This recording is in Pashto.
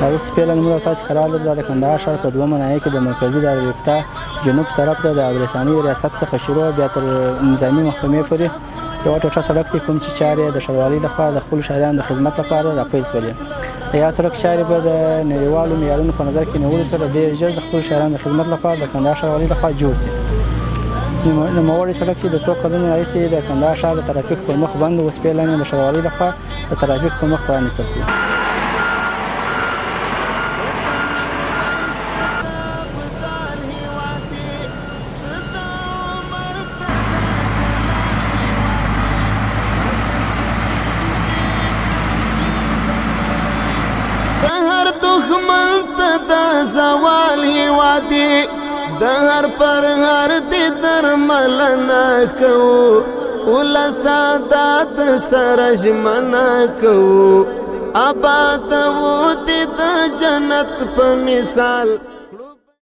دا اوس پیله نومونه تاسې ښه راغلل. دا د کندهار ښار په دومه ناحیه کې د مرکزي دارالافتا جنوب طرف ته د ابرساني ریاست څخه شروع بیا تر نظامي محکمې پورې یوه ټوټه سړک دی، کوم چې چارې د ښاروالۍ لخوا د خپلو ښاریانو د خدمت لپاره راپیل شولې. د یاد سړک چارې به د نړیوالو معیارونو په نظر کې نیولو سره ډېر ژر د خپلو ښاریانو د خدمت لپاره د کندهار ښاروالۍ لخوا جوړ شي. نوموړی سړک چې د څو کلونو راهیسې د کندهار ښار د ترافیک پر مخ بند و، اوس پیله د ښاروالۍ لخوا د ترافیک پر مخ پرانیستل شو. دښمن ته د زوال هیوادي د هر پر هر دې درملنه کوو، ولس سادات سره ژمنه کوو، آبادوو دې د جنت په مثال.